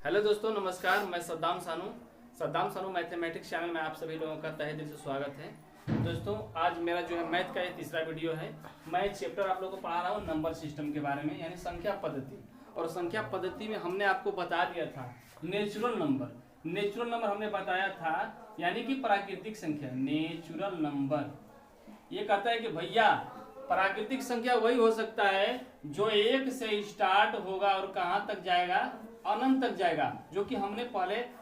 Hello दोस्तों, नमस्कार। मैं सद्दाम सानू मैथमेटिक्स चैनल में आप सभी लोगों का तहे दिल से स्वागत है। दोस्तों, आज मेरा जो है मैथ का ये तीसरा वीडियो है। मैं चैप्टर आप लोगों को पढ़ा रहा हूँ नंबर सिस्टम के बारे में, यानी संख्या पद्धति। और संख्या पद्धति में हमने आपको बता दिया था नेचुरल नंबर हमने बताया था, यानी कि प्राकृतिक संख्या। नेचुरल नंबर ये कहता है कि भैया प्राकृतिक संख्या वही हो सकता है जो एक से स्टार्ट होगा और कहाँ तक जाएगा, अनंत तक जाएगा, जो कि हमने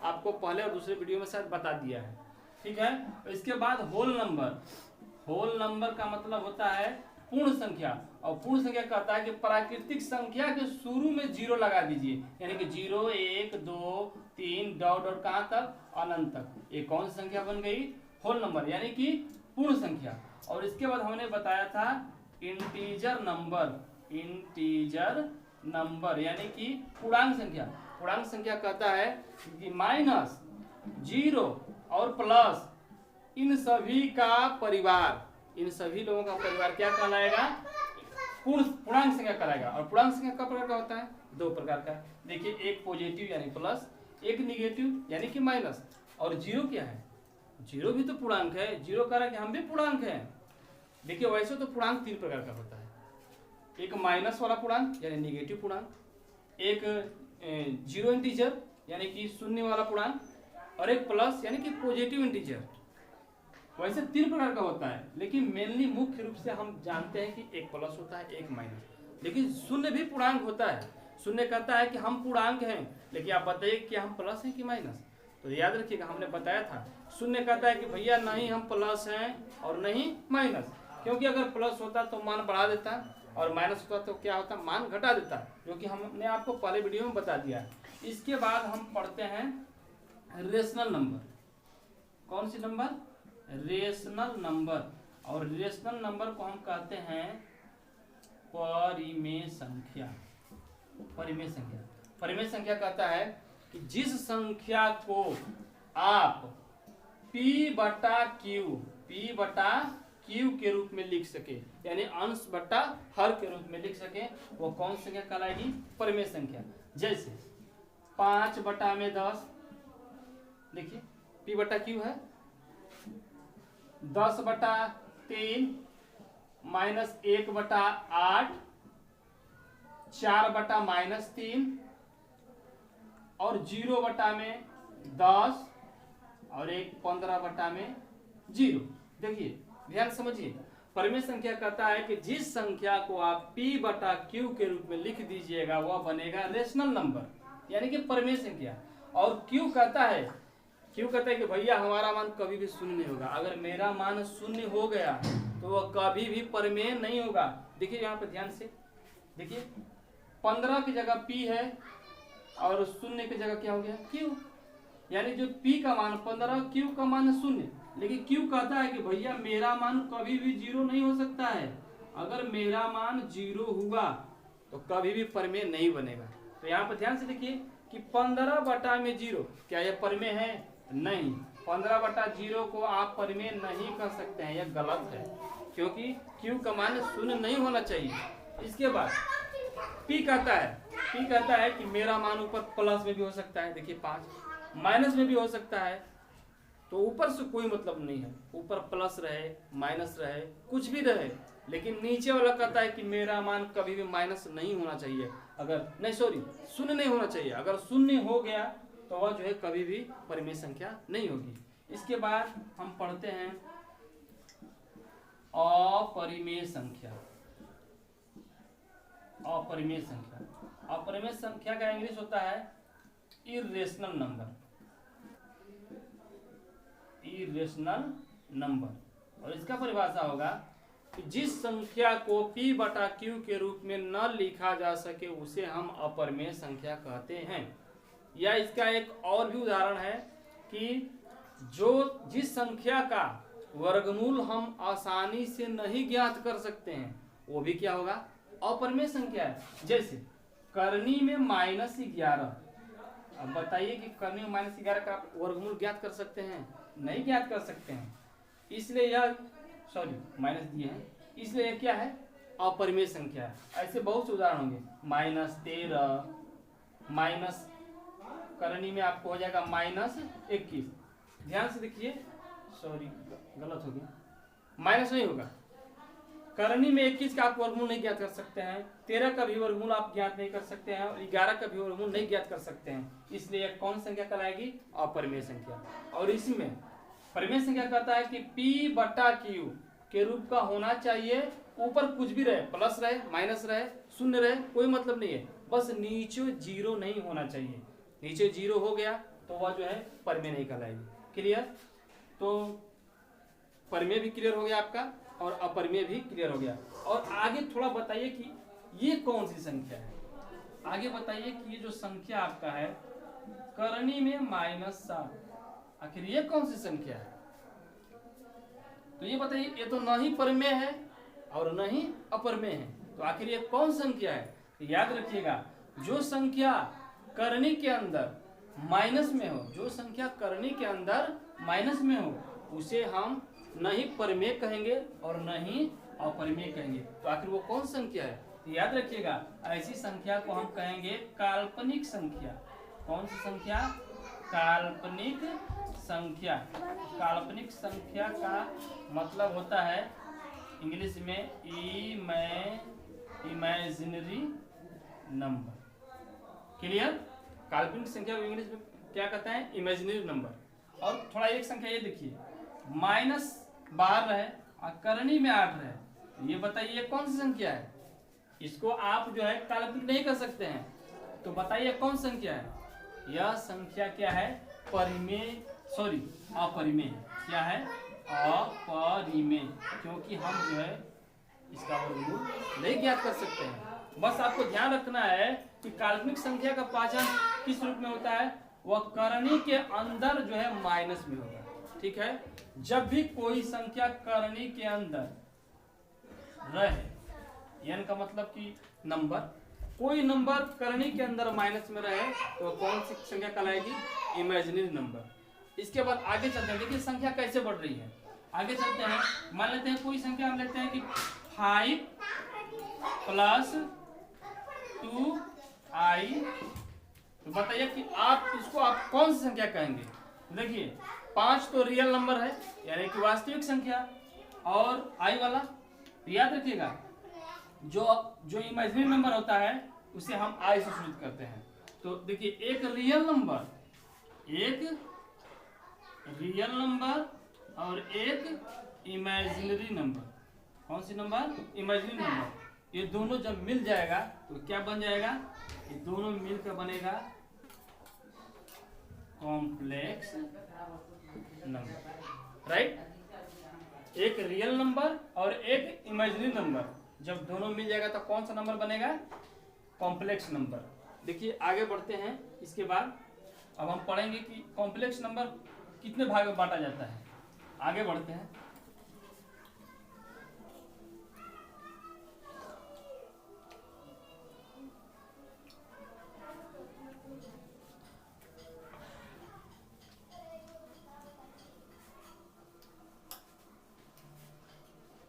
आपको पहले और दूसरे वीडियो में शायद बता दिया है। ठीक है। इसके बाद होल नंबर का मतलब होता है पूर्ण संख्या। और पूर्ण संख्या कहता है कि प्राकृतिक संख्या के शुरू में जीरो लगा दीजिए, यानी कि 0 1 2 3 डॉट डॉट कहाँ तक, अनंत तक। ये कौन सी संख्या बन गई? होल नंबर, यानी कि पूर्ण संख्या। और इसके बाद हमने बताया था इंटीजर नंबर, यानी कि पूर्णांक संख्या कहता है कि माइनस, जीरो और प्लस, इन सभी का परिवार, इन सभी लोगों का परिवार क्या कहलाएगा? पूर्णांक संख्या कहलाएगा। और पूर्णांक संख्या का प्रकार का होता है? दो प्रकार का। देखिए, एक पॉजिटिव यानी प्लस, एक निगेटिव यानी कि माइनस। और जीरो क्या है? जीरो भी तो पूर्णांक है। जीरो कह रहा है कि हम भी पूर्णांक हैं। देखिए, वैसे तो पूर्णांक तीन प्रकार का होता है। एक माइनस वाला पूर्णांक यानी निगेटिव पूर्णांक, एक जीरो इंटीजर यानी कि शून्य वाला पूर्णांक, और एक प्लस यानी कि पॉजिटिव इंटीजर। वैसे तीन प्रकार का होता है, लेकिन मेनली मुख्य रूप से हम जानते हैं कि एक प्लस होता है, एक माइनस। लेकिन शून्य भी पूर्णांक होता है। शून्य कहता है कि हम पूर्णांक हैं, लेकिन आप बताइए कि हम प्लस हैं कि माइनस। तो याद रखिएगा, हमने बताया था शून्य कहता है कि भैया नहीं हम प्लस हैं और नहीं माइनस, क्योंकि अगर प्लस होता तो मान बढ़ा देता और माइनस होता तो क्या होता? मान घटा देता, जो कि हमने आपको पहले वीडियो में बता दिया। इसके बाद हम पढ़ते हैं रेशनल नंबर। कौन सी नंबर? Rational number. और रेशनल नंबर को हम कहते हैं परिमेय संख्या। परिमेय संख्या कहता है कि जिस संख्या को आप P बटा Q के रूप में लिख सके, यानी अंश बटा हर के रूप में लिख सके, वो कौन सी संख्या कहलाएगी? परिमेय संख्या। जैसे 5 बटा में 10, देखिए P बटा Q है। 10 बटा 3 माइनस 1 बटा 8, 4 बटा माइनस 3, और 0 बटा में 10, और एक 15 बटा में 0। देखिए, ध्यान समझिए, परिमेय संख्या कहता है कि जिस संख्या को आप P बटा Q के रूप में लिख दीजिएगा वह बनेगा रेशनल नंबर, यानी कि परिमेय संख्या। और Q कहता है कि भैया हमारा मान कभी भी शून्य नहीं होगा। अगर मेरा मान शून्य हो गया तो वह कभी भी परिमेय नहीं होगा। देखिए यहाँ पे ध्यान से देखिए, 15 की जगह P है और शून्य की जगह क्या हो गया? Q। यानी जो P का मान 15, Q का मान 0। लेकिन Q कहता है कि भैया मेरा मान कभी भी 0 नहीं हो सकता है। अगर मेरा मान 0 हुआ तो कभी भी परिमेय नहीं बनेगा। तो यहाँ पर ध्यान से देखिए कि 15 बटा में 0, क्या यह परिमेय है? नहीं। 15 बटा 0 को आप परिमेय नहीं कर सकते हैं, यह गलत है, क्योंकि Q का मान 0 नहीं होना चाहिए। इसके बाद P कहता है कि मेरा मान ऊपर प्लस में भी हो सकता है। देखिए 5, माइनस में भी हो सकता है। तो ऊपर से कोई मतलब नहीं है, ऊपर प्लस रहे माइनस रहे कुछ भी रहे, लेकिन नीचे वाला कहता है कि मेरा मान कभी भी माइनस नहीं होना चाहिए, शून्य नहीं होना चाहिए। अगर शून्य हो गया तो वह जो है कभी भी परिमेय संख्या नहीं होगी। इसके बाद हम पढ़ते हैं अपरिमेय संख्या। अपरिमेय संख्या का इंग्लिश होता है इर्रेशनल नंबर। और इसका परिभाषा होगा कि जिस संख्या को P बटा Q के रूप में न लिखा जा सके उसे हम अपरिमेय संख्या कहते हैं। या इसका एक और भी उदाहरण है कि जिस संख्या का वर्गमूल हम आसानी से नहीं ज्ञात कर सकते हैं वो भी क्या होगा? अपरिमेय संख्या है। जैसे करनी में -11। अब बताइए कि करनी में -11 का वर्गमूल ज्ञात कर सकते हैं? नहीं ज्ञात कर सकते हैं, इसलिए यह माइनस दिए हैं, इसलिए क्या है? अपरिमेय संख्या है। ऐसे बहुत से उदाहरण होंगे, -13, करनी में आपको हो जाएगा -21। ध्यान से देखिए, सॉरी गलत हो गया, माइनस नहीं होगा। करनी में 21 का आप वर्गमूल नहीं ज्ञात कर सकते हैं, 13 का भी वर्गमूल आप ज्ञात नहीं कर सकते हैं, और 11 का भी वर्गमूल नहीं ज्ञात कर सकते हैं। इसलिए कौन संख्या कहलाएगी? अपरिमेय संख्या। और इसमें परिमेय संख्या कहता है कि P/Q के रूप का होना चाहिए। ऊपर कुछ भी रहे, प्लस रहे, माइनस रहे, शून्य रहे, कोई मतलब नहीं है, बस नीचे जीरो नहीं होना चाहिए। नीचे जीरो हो गया तो वह जो है परिमेय नहीं कहलाएगी। क्लियर? तो परिमेय भी क्लियर हो गया आपका और अपरिमेय भी क्लियर हो गया। और आगे थोड़ा बताइए कि ये कौन सी संख्या है। आगे बताइए कि ये जो संख्या आपका है करनी में -7, आखिर ये कौन सी संख्या है? तो ये बताइए, ये तो न ही परिमेय है और न ही अपरिमेय है, तो आखिर ये कौन संख्या है? तो याद रखिएगा, जो संख्या करनी के अंदर माइनस में हो, जो संख्या करनी के अंदर माइनस में हो, उसे हम न ही परिमेय कहेंगे और न ही अपरिमेय कहेंगे। तो आखिर वो कौन संख्या है? तो याद रखिएगा, ऐसी संख्या को हम कहेंगे काल्पनिक संख्या। कौन सी संख्या? काल्पनिक संख्या। काल्पनिक संख्या का मतलब होता है इंग्लिश में इमेजिनरी नंबर। क्लियर? काल्पनिक संख्या को इंग्लिश में क्या कहते हैं? Imaginary number. और थोड़ा एक संख्या ये देखिए, माइनस बाहर रहे और करनी में 8 रहे, ये बताइए कौन सी संख्या है? इसको आप जो है काल्पनिक नहीं कर सकते हैं, तो बताइए कौन संख्या है? यह संख्या क्या है? परिमेय, सॉरी अपरिमेय। क्या है? अपरिमेय, क्योंकि हम जो है इसका वर्गमूल नहीं ज्ञात कर सकते हैं। बस आपको ध्यान रखना है कि काल्पनिक संख्या का पहचान किस रूप में होता है? वह करनी के अंदर जो है माइनस में होगा। ठीक है? जब भी कोई संख्या करनी के अंदर रहे, n का मतलब कि नंबर, कोई नंबर करनी के अंदर माइनस में रहे तो कौन सी संख्या कहलाएगी? Imaginary number. इसके बाद आगे चलते हैं, देखिए संख्या कैसे बढ़ रही है। आगे चलते हैं, मान लेते हैं कोई संख्या हम लेते हैं कि 5 + 2i। तो बताइए कि आप इसको आप कौन सी संख्या कहेंगे? देखिए 5 तो रियल नंबर है, यानी कि वास्तविक संख्या, और i वाला याद रखिएगा, जो इमेजिनरी नंबर होता है उसे हम i से सूचित करते हैं। तो देखिए एक रियल नंबर और एक इमेजिनरी नंबर। कौन सी नंबर? Imaginary number. ये दोनों जब मिल जाएगा तो क्या बन जाएगा? ये दोनों मिलकर बनेगा कॉम्प्लेक्स नंबर। राइट? एक रियल नंबर और एक इमेजिनरी नंबर जब दोनों मिल जाएगा तो कौन सा नंबर बनेगा? Complex number. देखिए आगे बढ़ते हैं, इसके बाद अब हम पढ़ेंगे कि कॉम्प्लेक्स नंबर कितने भाग में बांटा जाता है। आगे बढ़ते हैं।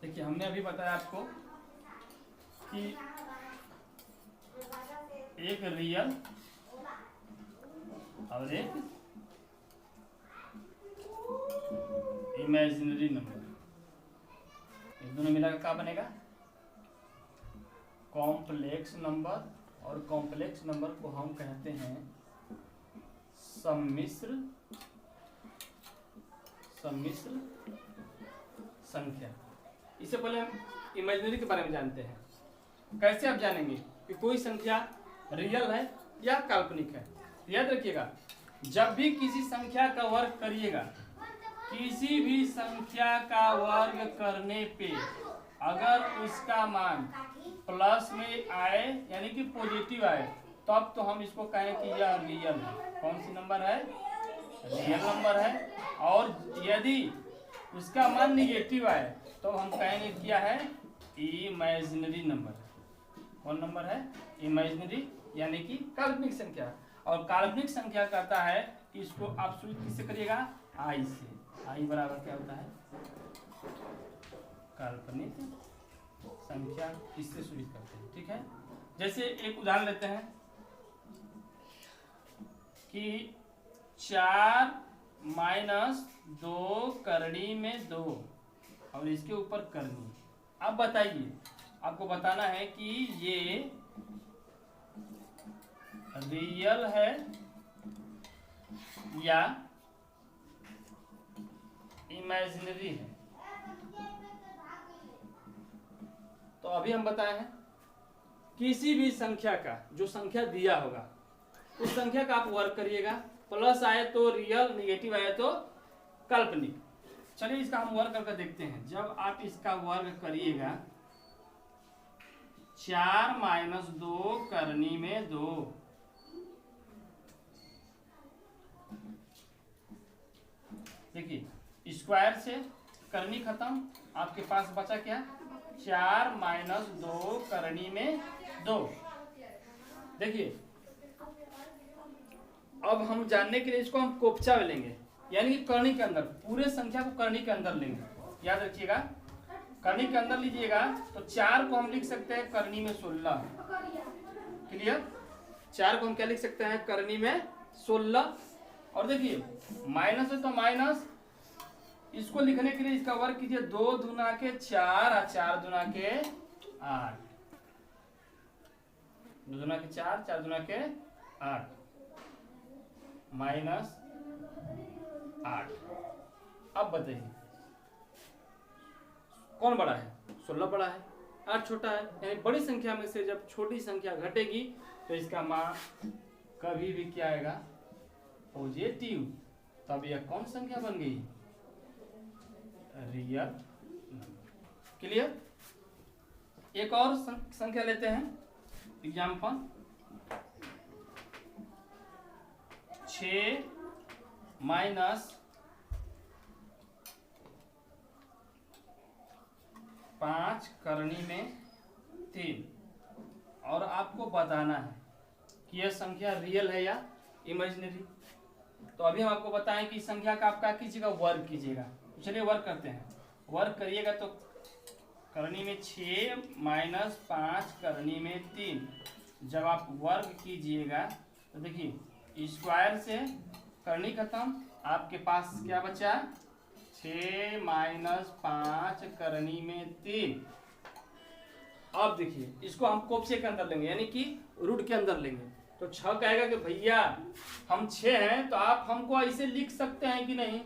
देखिए हमने अभी बताया आपको कि एक रियल और एक इमेजिनरी नंबर, ये दोनों मिलाकर क्या बनेगा? Complex number. और कॉम्प्लेक्स नंबर को हम कहते हैं सम्मिश्र संख्या। इससे पहले हम इमेजिनरी के बारे में जानते हैं। कैसे आप जानेंगे कि कोई संख्या रियल है या काल्पनिक है? याद रखिएगा, जब भी किसी संख्या का वर्ग करिएगा, किसी भी संख्या का वर्ग करने पे अगर उसका मान प्लस में आए यानी कि पॉजिटिव आए, तब तो हम इसको कहें कि यह रियल है। कौन सी नंबर है? रियल नंबर है। और यदि उसका मान निगेटिव आए तो हम कहेंगे क्या है? Imaginary number. कौन नंबर है? इमेजिनरी, यानी कि काल्पनिक संख्या। और काल्पनिक संख्या कहता है कि इसको आप सूचित किससे करिएगा? i से। i बराबर क्या होता है? काल्पनिक संख्या, इससे सूचित करते हैं। ठीक है? जैसे एक उदाहरण लेते हैं, कि 4 माइनस 2 करनी में 2 और इसके ऊपर करनी। अब बताइए, आपको बताना है कि ये रियल है या इमेजिनरी है। तो अभी हम बताए हैं किसी भी संख्या का जो संख्या दिया होगा उस संख्या का आप वर्ग करिएगा, प्लस आए तो रियल, निगेटिव आए तो काल्पनिक। चलिए इसका हम वर्ग करके देखते हैं। जब आप इसका वर्ग करिएगा 4 माइनस 2 करनी में 2, देखिए स्क्वायर से करनी खत्म, आपके पास बचा क्या, 4 माइनस 2 करनी में 2। देखिए अब हम जानने के लिए इसको हम कोपचा में लेंगे, यानी कि करनी के अंदर, पूरे संख्या को करनी के अंदर लेंगे। याद रखिएगा, करनी के अंदर लीजिएगा तो 4 को हम लिख सकते हैं करनी में 16। क्लियर? 4 को हम क्या लिख सकते हैं, करनी में 16। और देखिए माइनस है तो माइनस, इसको लिखने के लिए इसका वर्ग कीजिए, 2 दूना के 4 और 4 दूना के 8, 2 दूना के 4, 4 दूना के 8, माइनस 8। अब बताइए कौन बड़ा है, 16 बड़ा है, 8 छोटा है। यानी बड़ी संख्या में से जब छोटी संख्या घटेगी तो इसका मान कभी भी क्या आएगा, पॉजिटिव। तब यह कौन संख्या बन गई, रियल। क्लियर? एक और संख्या लेते हैं, एग्जाम्पल 6 माइनस 5 करनी में 3। और आपको बताना है कि यह संख्या रियल है या इमेजिनरी। तो अभी हम आपको बताएं कि इस संख्या का आप क्या कीजिएगा, वर्ग कीजिएगा। तो चलिए वर्ग करते हैं। वर्ग करिएगा तो करनी में 6 माइनस 5 करनी में 3। जब आप वर्ग कीजिएगा तो देखिए स्क्वायर से करनी खत्म, आपके पास क्या बचा, 6 माइनस 5 करनी में 3। अब देखिए इसको हम कोपचे के अंदर लेंगे, यानी कि रूट के अंदर लेंगे। तो 6 कहेगा कि भैया हम 6 हैं, तो आप हमको ऐसे लिख सकते हैं कि नहीं,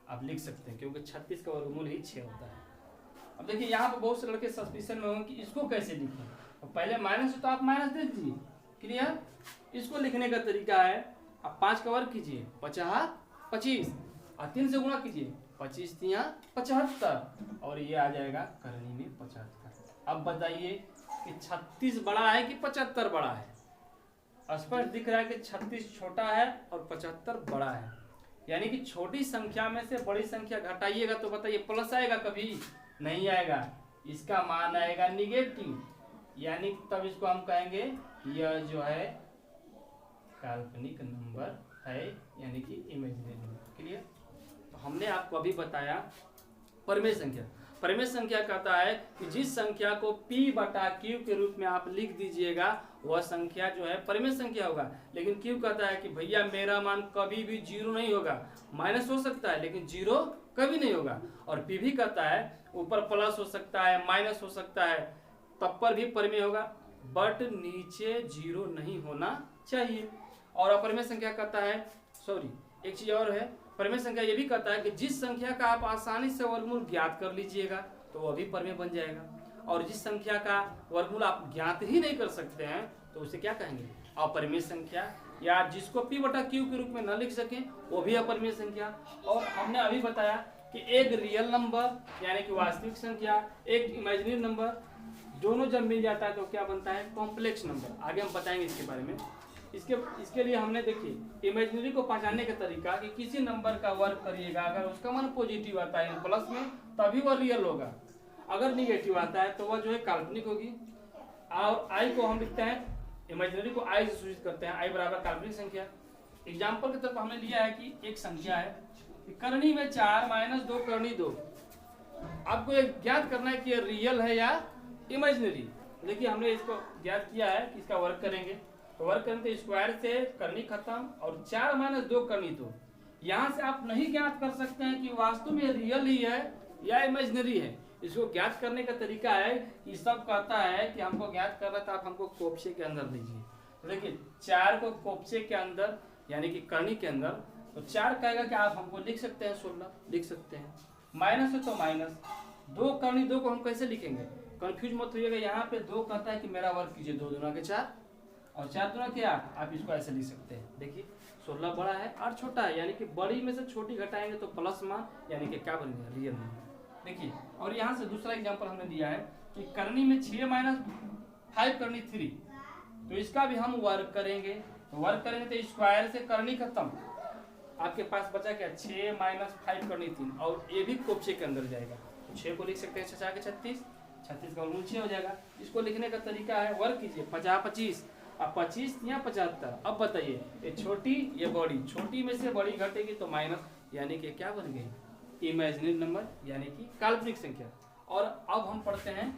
आप लिख सकते हैं, क्योंकि 36 का वर्गमूल ही 6 होता है। अब देखिए यहाँ पर बहुत से लड़के सस्पिशन में होंगे कि इसको कैसे लिखें। तो पहले माइनस है तो आप माइनस दे दीजिए। क्लियर? इसको लिखने का तरीका है, आप 5 का वर्ग कीजिए, 50 25 और 3 से गुणा कीजिए, 25 3 75 और ये आ जाएगा करनी में 75। अब बताइए कि 36 बड़ा है कि 75 बड़ा है। स्पष्ट दिख रहा है कि 36 छोटा है और 75 बड़ा है। यानी कि छोटी संख्या में से बड़ी संख्या घटाइएगा तो बताइए प्लस आएगा, कभी नहीं आएगा, इसका मान आएगा निगेटिव। यानी तब इसको हम कहेंगे यह जो है काल्पनिक नंबर है, यानी कि इमेजिनरी नंबर। क्लियर? तो हमने आपको अभी बताया परिमेय संख्या। परिमेय संख्या कहता है कि जिस संख्या को p बटा q के रूप में आप लिख दीजिएगा वह संख्या जो है परिमेय संख्या होगा। लेकिन q कहता है कि भैया मेरा मान कभी भी 0 नहीं होगा, माइनस हो सकता है लेकिन 0 कभी नहीं होगा। और p भी कहता है ऊपर प्लस हो सकता है, माइनस हो सकता है, तब पर भी परिमेय होगा, बट नीचे 0 नहीं होना चाहिए। और अपरिमेय संख्या कहता है, एक चीज और है, परिमेय संख्या ये भी कहता है कि जिस संख्या का आप आसानी से वर्गमूल ज्ञात कर लीजिएगा तो वह भी परिमेय बन जाएगा, और जिस संख्या का वर्गमूल आप ज्ञात ही नहीं कर सकते हैं तो उसे क्या कहेंगे, अपरिमेय संख्या। या जिसको p बटा q के रूप में न लिख सकें वो भी अपरिमेय संख्या। और हमने अभी बताया कि एक रियल नंबर यानी कि वास्तविक संख्या, एक इमेजिनरी नंबर, दोनों जब मिल जाता है तो क्या बनता है, कॉम्प्लेक्स नंबर। आगे हम बताएंगे इसके बारे में। इसके लिए हमने देखिए इमेजिनरी को पहचानने का तरीका कि किसी नंबर का वर्ग करिएगा, अगर उसका मान पॉजिटिव आता है प्लस में तभी वह रियल होगा, अगर निगेटिव आता है तो वह जो है काल्पनिक होगी। और आई को हम लिखते हैं, इमेजिनरी को आई से सूचित करते हैं, आई बराबर काल्पनिक संख्या। एग्जाम्पल की तरफ हमने लिया है कि एक संख्या है कि करनी में 4 माइनस 2 करनी 2। आपको ये ज्ञात करना है कि ये रियल है या इमेजिनरी। देखिए हमने इसको ज्ञात किया है कि इसका वर्ग करेंगे तो वर्ग करनी तो स्क्वायर से करनी खत्म, और 4 माइनस 2 करनी, तो यहाँ से आप नहीं ज्ञात कर सकते हैं कि वास्तव में रियल ही है या इमेजिनरी है। इसको ज्ञात करने का तरीका है कि सब कहता है कि हमको ज्ञात करना था, आप हमको कोप्चे के अंदर लीजिए। तो देखिए 4 को कोप्चे के अंदर यानी कि करनी के अंदर, तो 4 कहेगा कि आप हमको लिख सकते हैं 16 लिख सकते हैं, माइनस है तो माइनस 2 करनी 2 को हम कैसे लिखेंगे, कंफ्यूज मत होइएगा। यहाँ पे 2 कहता है कि मेरा वर्ग कीजिए, 2 दूना के 4 और 4 दूना के 8, आप इसको ऐसे लिख सकते हैं। देखिए 16 बड़ा है 8 छोटा है, यानी कि बड़ी में से छोटी घटाएंगे तो प्लस मान यानी कि क्या बनेगा, रियल नंबर। देखिए और यहाँ से दूसरा एग्जांपल हमने दिया है कि करनी में 6 माइनस 5 करनी 3, तो इसका भी हम वर्ग करेंगे। तो वर्ग करेंगे तो स्क्वायर से करनी खत्म, आपके पास बचा क्या 6 माइनस 5 करनी 3, और ये भी कोप्चे के अंदर जाएगा। तो 6 को लिख सकते हैं 6 के 36, 36 का वर्गमूल 6 हो जाएगा। इसको लिखने का तरीका है वर्ग कीजिए 50 25, अब 25 या 75। अब बताइए ये छोटी ये बड़ी, छोटी में से बड़ी घटेगी तो माइनस, यानी कि क्या बन गई, इमेजिनरी नंबर यानी कि काल्पनिक संख्या। और अब हम पढ़ते हैं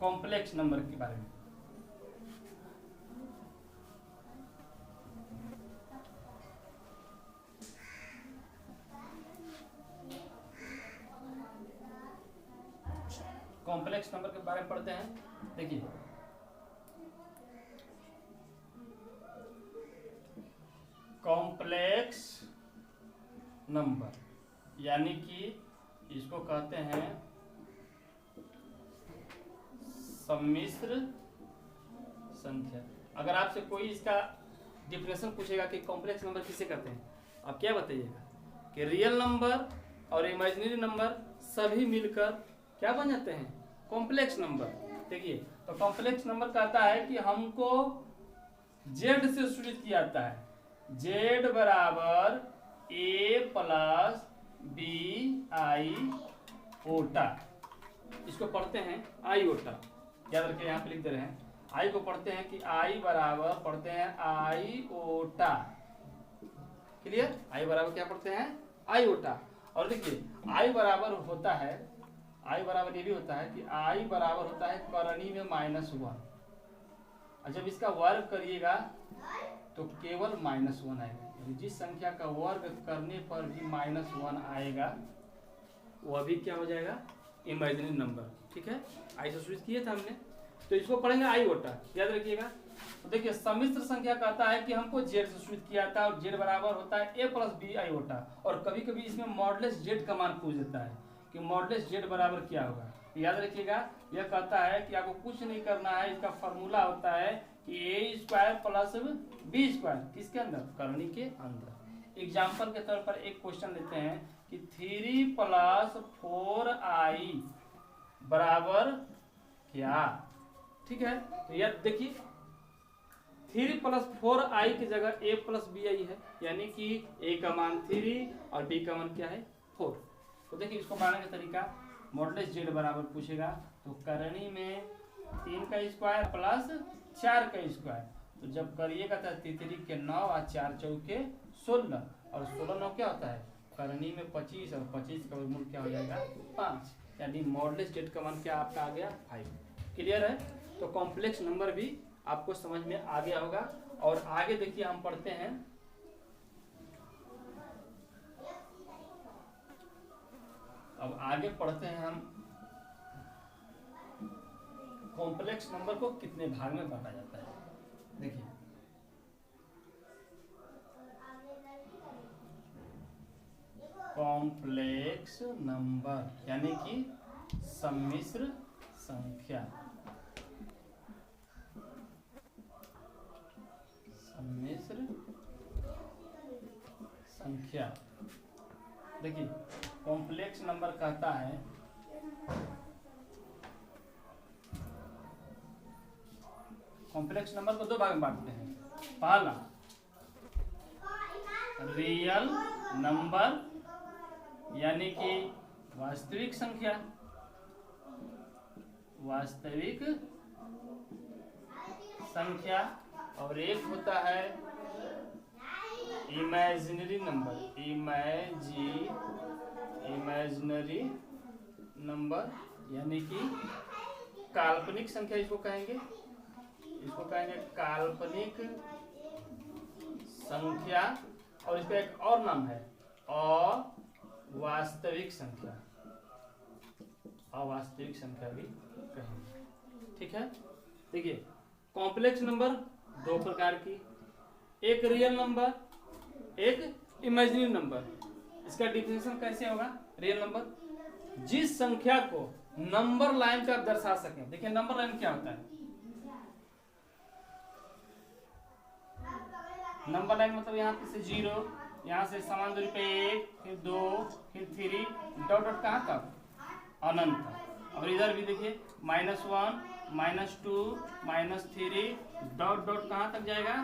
कॉम्प्लेक्स नंबर के बारे में। कॉम्प्लेक्स नंबर के बारे में पढ़ते हैं। देखिए कॉम्प्लेक्स नंबर यानी कि इसको कहते हैं सम्मिश्र संख्या। अगर आपसे कोई इसका डिफिनेशन पूछेगा कि कॉम्प्लेक्स नंबर किसे कहते हैं, आप क्या बताइएगा कि रियल नंबर और इमेजिनरी नंबर सभी मिलकर क्या बन जाते हैं, कॉम्प्लेक्स नंबर। देखिए तो कॉम्प्लेक्स नंबर कहता है कि हमको जेड से सूचित किया जाता है, जेड बराबर ए प्लस बी आई ओटा, इसको पढ़ते हैं आई ओटा, याद रखिए यहाँ पे लिख दे रहे हैं। आई को पढ़ते हैं कि आई बराबर पढ़ते हैं आई ओटा, क्लियर। आई बराबर क्या पढ़ते हैं, आई ओटा। और देखिए आई बराबर होता है, आई बराबर ये भी होता है कि आई बराबर होता है करनी में -1, और जब इसका वर्ग करिएगा तो केवल -1 आएगा। जिस संख्या का वर्ग करने पर भी -1 आएगा वह भी क्या हो जाएगा, इमेजिनरी नंबर। ठीक है, आई से सूचित किए थे हमने, तो इसको पढ़ेंगे आई ओटा, याद रखिएगा। तो देखिए सम्मिश्र संख्या कहता है कि हमको जेड से सूचित किया था, और जेड बराबर होता है ए प्लस बी आई ओटा। और कभी कभी इसमें मॉडुलस जेड का मान पूछ देता है कि मॉडुलस जेड बराबर क्या होगा। तो याद रखिएगा यह कहता है कि आपको कुछ नहीं करना है, इसका फॉर्मूला होता है कि ए स्क्वायर प्लस बी स्क्वायर, किसके अंदर, करनी के अंदर। एग्जाम्पल के तौर पर एक क्वेश्चन लेते हैं कि 3 + 4i बराबर क्या, ठीक है। तो यह देखिए 3 + 4i की जगह a + bi है, यानी कि a का मान 3 और b का मान क्या है 4। तो देखिए इसको बनाने का तरीका, मॉडुलस जेड बराबर पूछेगा तो करनी में 3 का स्क्वायर प्लस 4 का स्क्वायर, तो जब करिएगा तो 3 के 9 और 4 चौके 16, और 16 9 क्या होता है, करनी में 25 और 25 का वर्गमूल क्या हो जाएगा 5, यानी मॉडुलस जेड का मान क्या आपका आ गया 5। क्लियर है। तो कॉम्प्लेक्स नंबर भी आपको समझ में आ गया होगा। और आगे देखिए हम पढ़ते हैं अब आगे पढ़ते हैं हम कॉम्प्लेक्स नंबर को कितने भाग में बांटा जाता है। देखिए कॉम्प्लेक्स नंबर यानी कि सम्मिश्र संख्या, सम्मिश्र संख्या। देखिए कॉम्प्लेक्स नंबर कहता है कॉम्प्लेक्स नंबर को 2 भाग में बांटते हैं। पहला रियल नंबर यानी कि वास्तविक संख्या, वास्तविक संख्या, और एक होता है इमेजिनरी नंबर, इमेजिनरी नंबर यानी कि काल्पनिक संख्या इसको कहेंगे, इसको कहेंगे काल्पनिक संख्या, और इसका एक और नाम है अवास्तविक संख्या, अवास्तविक संख्या भी कहेंगे। ठीक है, देखिए कॉम्प्लेक्स नंबर दो प्रकार की, एक रियल नंबर, एक इमेजिनरी नंबर। इसका डिफिनेशन कैसे होगा? रियल नंबर जिस संख्या को नंबर लाइन पे आप दर्शा सकें। देखिए नंबर लाइन क्या होता है? नंबर लाइन मतलब यहाँ से 0, यहाँ से समान दूरी पे 1, फिर 2, फिर 3, डॉट डॉट कहाँ तक? अनंत तक। और इधर भी देखिए -1, -2, -3, डॉट डॉट कहाँ तक जाएगा?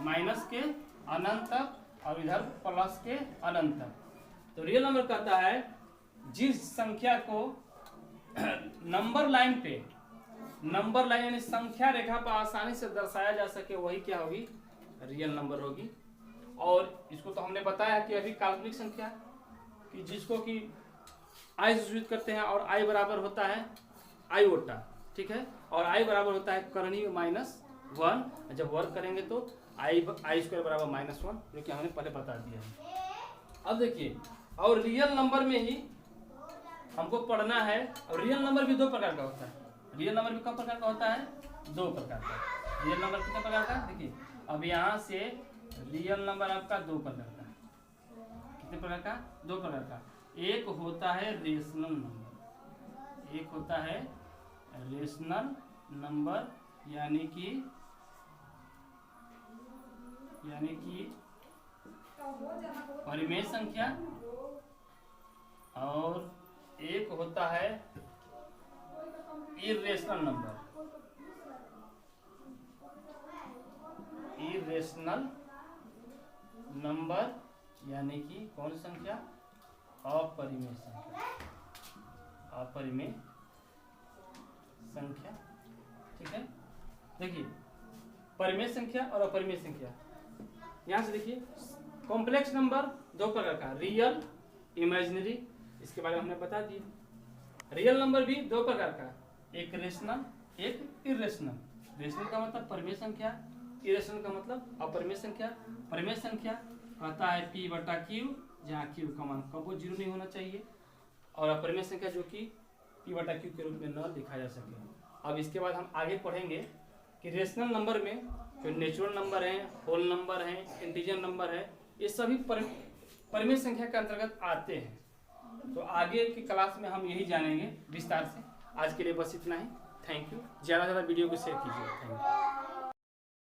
माइनस के अनंत तक, और इधर प्लस के अनंत तक। तो रियल नंबर कहता है जिस संख्या को नंबर लाइन पे, नंबर लाइन यानी संख्या रेखा पर आसानी से दर्शाया जा सके, वही क्या होगी? रियल नंबर होगी। और इसको तो हमने बताया कि अभी काल्पनिक संख्या कि जिसको कि आई से सूचित करते हैं, और आई बराबर होता है आयोटा। ठीक है, और आई बराबर होता है करणीय -1। जब वर्ग करेंगे तो आई स्क्वायर बराबर -1, जो कि हमने पहले बता दिया है। अब देखिए, और रियल नंबर में ही हमको पढ़ना है। और रियल नंबर भी दो प्रकार का होता है। रियल नंबर भी कब प्रकार का होता है? दो प्रकार का। रियल नंबर कितने प्रकार का? देखिए अब यहाँ से रियल नंबर आपका दो प्रकार का। कितने प्रकार का? दो प्रकार का। एक होता है रेशनल नंबर, एक होता है रेशनल नंबर, यानी कि परिमेय संख्या, और एक होता है इर्रेशनल नंबर। इर्रेशनल नंबर यानी कि कौन संख्या? अपरिमेय संख्या, अपरिमेय संख्या। ठीक है, देखिए परिमेय संख्या और अपरिमेय संख्या। यहां से देखिए कॉम्प्लेक्स नंबर दो प्रकार का, रियल, इमेजिनरी। इसके बारे में हमने बता दिया। रियल नंबर भी दो प्रकार का, एक रेशनल, एक इरेशनल। रेशनल का मतलब परिमेय संख्या, इरेशनल का मतलब अपरिमेय संख्या। परिमेय संख्या कहता है P/Q, जहाँ Q का मान कभी 0 नहीं होना चाहिए, और अपरिमेय संख्या जो कि P/Q के रूप में न लिखा जा सके। अब इसके बाद हम आगे पढ़ेंगे कि रेशनल नंबर में जो नेचुरल नंबर है, होल नंबर है, इंटीजर नंबर है, ये सभी परिमेय संख्या के अंतर्गत आते हैं। तो आगे की क्लास में हम यही जानेंगे विस्तार से। आज के लिए बस इतना ही। Thank you. ज़्यादा से ज़्यादा वीडियो को शेयर कीजिए। Thank you.